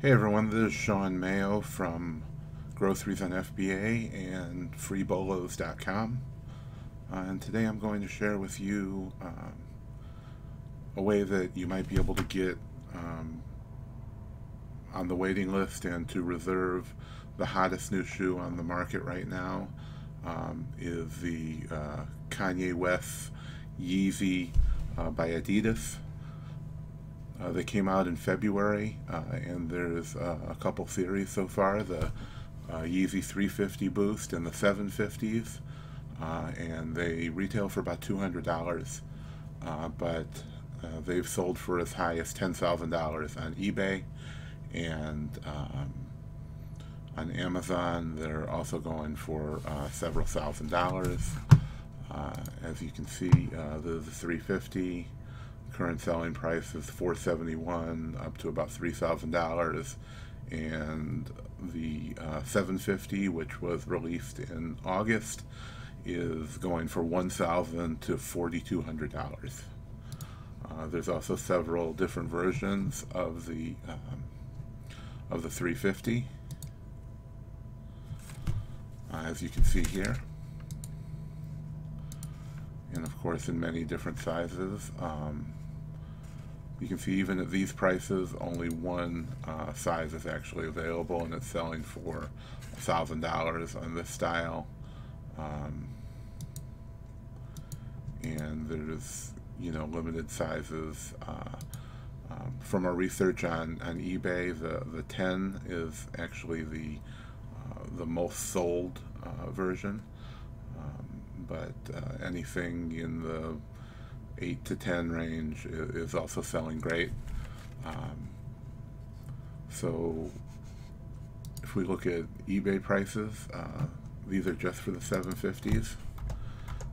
Hey everyone, this is Shawn Mayo from Groceries on FBA and freebolos.com. And today I'm going to share with you a way that you might be able to get on the waiting list and to reserve the hottest new shoe on the market right now is the Kanye West Yeezy by Adidas. They came out in February, and there's a couple series so far, the Yeezy 350 Boost and the 750s, and they retail for about $200, but they've sold for as high as $10,000 on eBay, and on Amazon they're also going for several $1,000s. As you can see, the 350 current selling price is $471 up to about $3,000, and the 750, which was released in August, is going for $1,000 to $4,200. There's also several different versions of the 350, as you can see here, and of course in many different sizes. You can see even at these prices, only one size is actually available, and it's selling for $1,000 on this style. And there's limited sizes. From our research on eBay, the 10 is actually the most sold version, but anything in the 8 to 10 range is also selling great. So if we look at eBay prices, these are just for the 750s.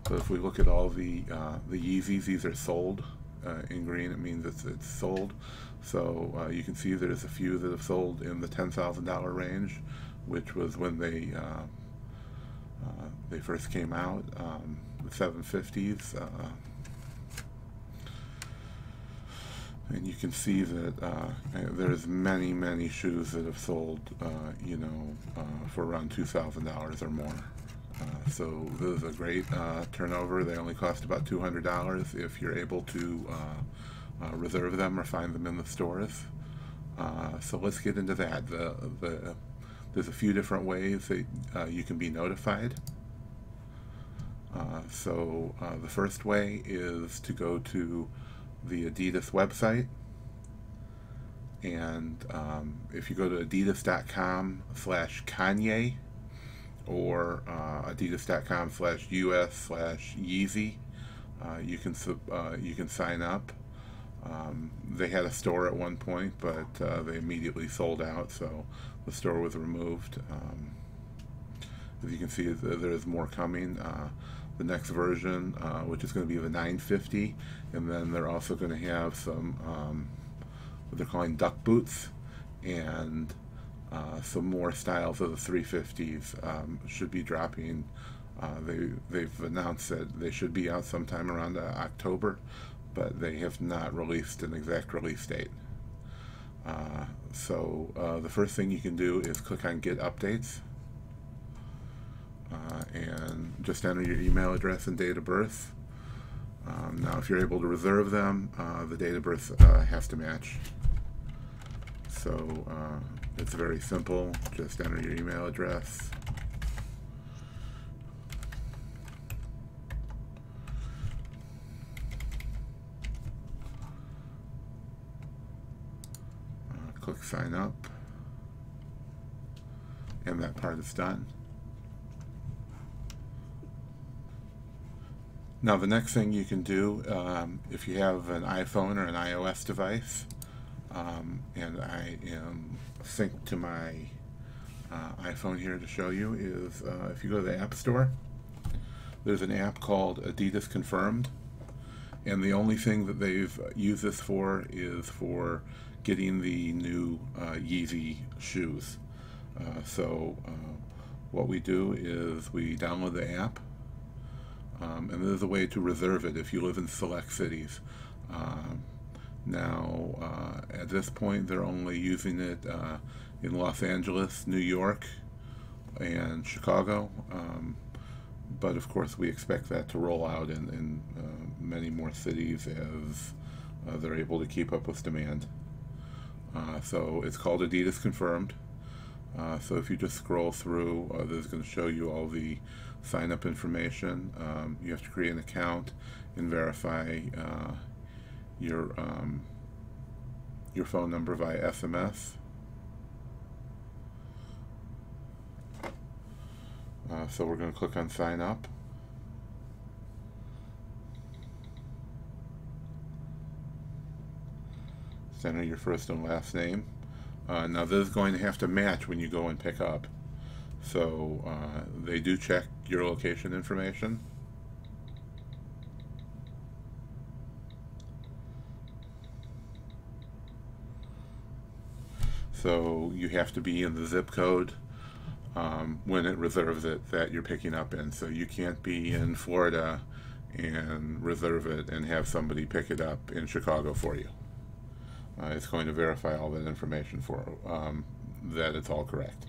But if we look at all the Yeezys, these are sold. In green, it means it's sold. So you can see there's a few that have sold in the $10,000 range, which was when they first came out. The 750s. And you can see that there's many shoes that have sold, for around $2,000 or more. So this is a great turnover. They only cost about $200 if you're able to reserve them or find them in the stores. So let's get into that. There's a few different ways that you can be notified. So the first way is to go to the Adidas website, and if you go to adidas.com/Kanye or adidas.com/US/Yeezy, you can sign up. They had a store at one point, but they immediately sold out, so the store was removed. As you can see, there's more coming. The next version, which is going to be the 950, and then they're also going to have some what they're calling duck boots, and some more styles of the 350s should be dropping. They've announced that they should be out sometime around October, but they have not released an exact release date. So the first thing you can do is click on Get Updates, and just enter your email address and date of birth. Now if you're able to reserve them, the date of birth has to match. So it's very simple. Just enter your email address. Click sign up, and that part is done. Now the next thing you can do, if you have an iPhone or an iOS device, and I am synced to my iPhone here to show you, is if you go to the App Store, there's an app called Adidas Confirmed, and the only thing that they've used this for is for getting the new Yeezy shoes. So what we do is we download the app, and there's a way to reserve it if you live in select cities. Now, at this point, they're only using it in Los Angeles, New York, and Chicago. But of course, we expect that to roll out in many more cities as they're able to keep up with demand. So it's called Adidas Confirmed. So if you just scroll through, this is going to show you all the sign-up information. You have to create an account and verify your phone number via SMS. So we're going to click on Sign Up. Enter your first and last name. Now this is going to have to match when you go and pick up. So they do check your location information. So you have to be in the zip code when it reserves it that you're picking up in. So you can't be in Florida and reserve it and have somebody pick it up in Chicago for you. It's going to verify all that information for that it's all correct.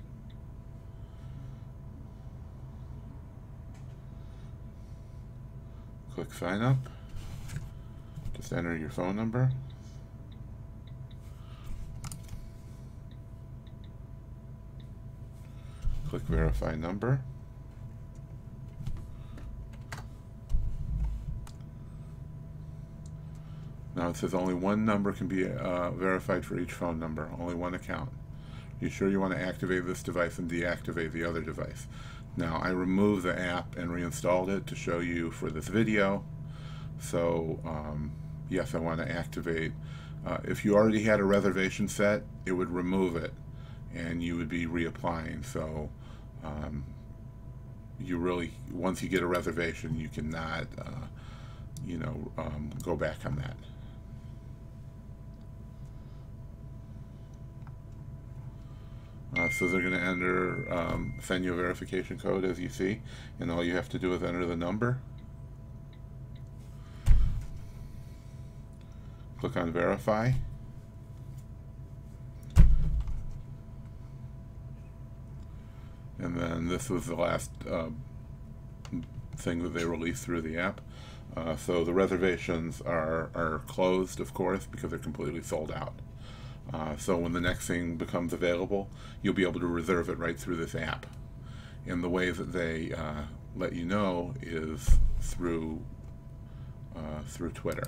Click sign up. Just enter your phone number. Click verify number. Now it says only one number can be verified for each phone number, only one account. You sure you want to activate this device and deactivate the other device? Now I removed the app and reinstalled it to show you for this video. So yes, I want to activate. If you already had a reservation set, it would remove it and you would be reapplying. So you really, once you get a reservation, you cannot go back on that. So they're going to send you a verification code, as you see, and all you have to do is enter the number. Click on verify. And then this was the last thing that they released through the app. So the reservations are closed, of course, because they're completely sold out. So when the next thing becomes available, you'll be able to reserve it right through this app. And the way that they let you know is through Twitter.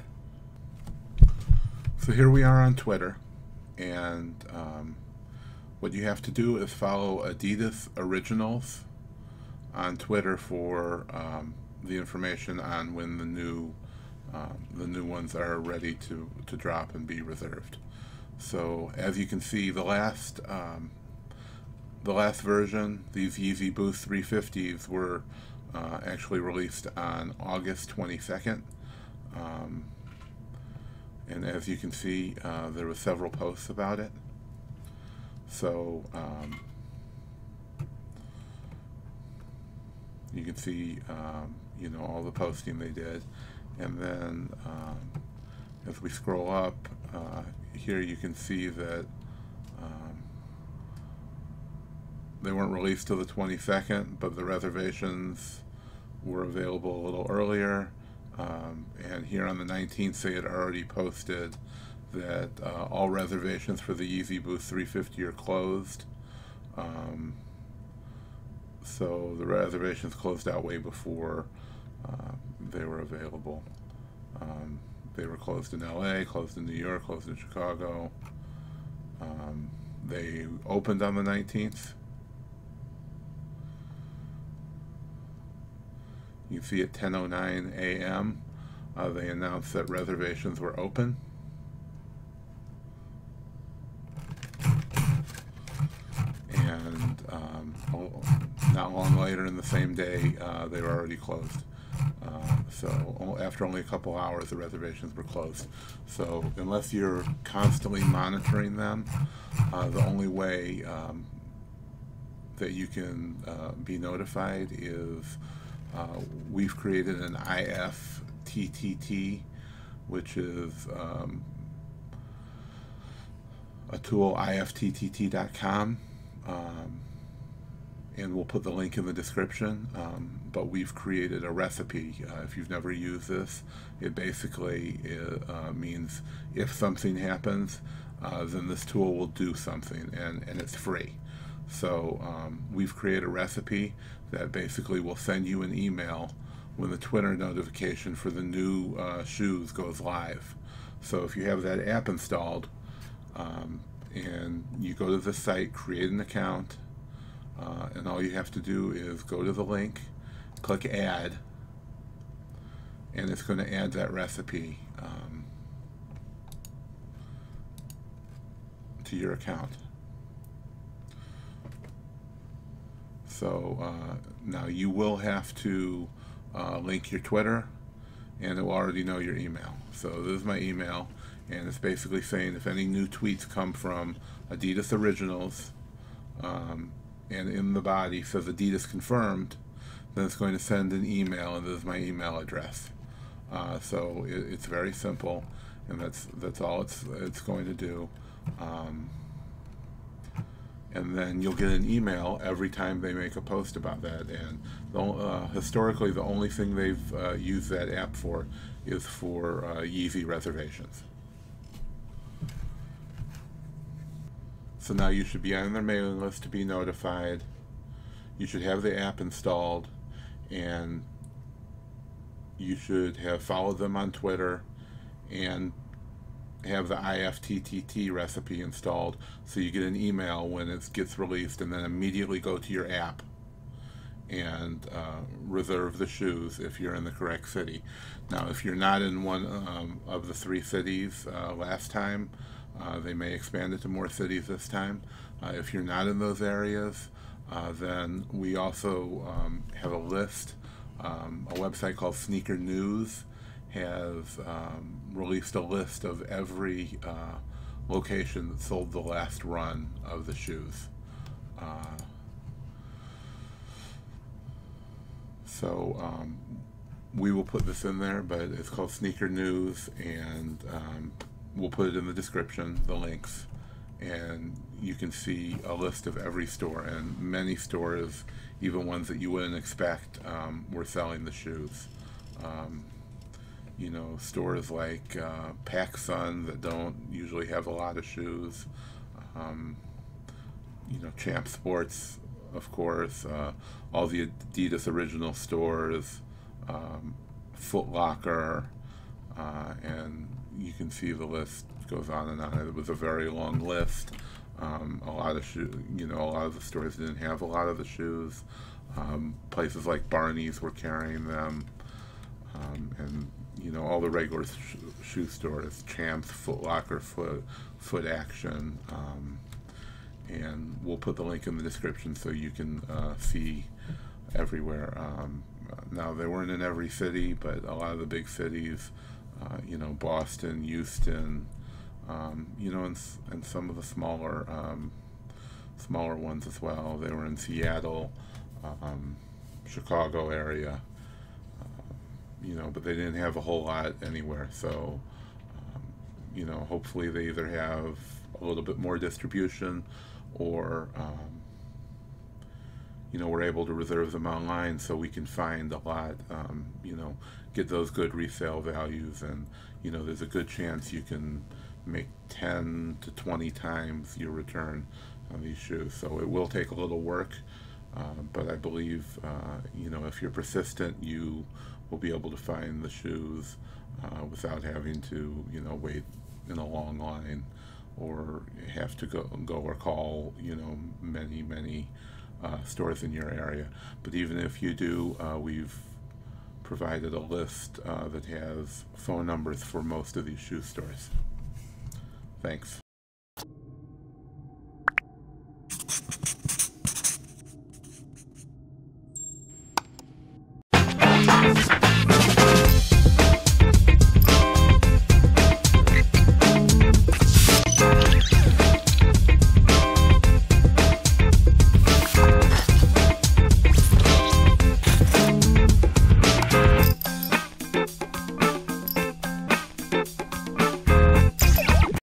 So here we are on Twitter, and what you have to do is follow Adidas Originals on Twitter for the information on when the new ones are ready to drop and be reserved. So as you can see, the last version, these Yeezy Boost 350s were actually released on August 22nd. And as you can see, there were several posts about it. So you can see all the posting they did. And then as we scroll up, here you can see that they weren't released till the 22nd, but the reservations were available a little earlier. And here on the 19th, they had already posted that all reservations for the Yeezy Boost 350 are closed. So the reservations closed out way before they were available. They were closed in LA, closed in New York, closed in Chicago. They opened on the 19th. You can see at 10:09 a.m. They announced that reservations were open. And not long later in the same day, they were already closed. So after only a couple hours, the reservations were closed. So unless you're constantly monitoring them, the only way that you can be notified is we've created an IFTTT, which is a tool, ifttt.com, and we'll put the link in the description. But we've created a recipe. If you've never used this, it basically means if something happens, then this tool will do something, and it's free. So we've created a recipe that basically will send you an email when the Twitter notification for the new shoes goes live. So if you have that app installed, and you go to the site, create an account, and all you have to do is go to the link, click add, and it's going to add that recipe to your account. So now you will have to link your Twitter, and it will already know your email. So this is my email, and it's basically saying if any new tweets come from Adidas Originals, and in the body says Adidas confirmed, then it's going to send an email, and this is my email address. So it's very simple, and that's all it's going to do. And then you'll get an email every time they make a post about that. And historically, the only thing they've used that app for is for Yeezy reservations. So now you should be on their mailing list to be notified. You should have the app installed, and you should have followed them on Twitter and have the IFTTT recipe installed, so you get an email when it gets released, and then immediately go to your app and reserve the shoes if you're in the correct city. Now, if you're not in one of the 3 cities last time, they may expand it to more cities this time. If you're not in those areas, then we also have a list. A website called Sneaker News has released a list of every location that sold the last run of the shoes. So we will put this in there, but it's called Sneaker News, and we'll put it in the description, the links, and you can see a list of every store, and many stores, even ones that you wouldn't expect, were selling the shoes. You know, stores like PacSun that don't usually have a lot of shoes. You know, Champ Sports, of course, all the Adidas Original stores, Foot Locker, and you can see the list goes on and on. It was a very long list. A lot of a lot of the stores didn't have a lot of the shoes. Places like Barney's were carrying them, and you know, all the regular shoe stores, Champs, Foot Locker, Foot Action, and we'll put the link in the description so you can see everywhere. Now, they weren't in every city, but a lot of the big cities, you know, Boston, Houston, you know, and some of the smaller ones as well. They were in Seattle, Chicago area, you know, but they didn't have a whole lot anywhere. So, you know, hopefully they either have a little bit more distribution, or you know, we're able to reserve them online so we can find a lot, you know, get those good resale values, and you know, there's a good chance you can make 10 to 20 times your return on these shoes. So it will take a little work, but I believe, you know, if you're persistent, you will be able to find the shoes without having to, you know, wait in a long line, or have to go or call, you know, many stores in your area. But even if you do, we've provided a list that has phone numbers for most of these shoe stores. Thanks.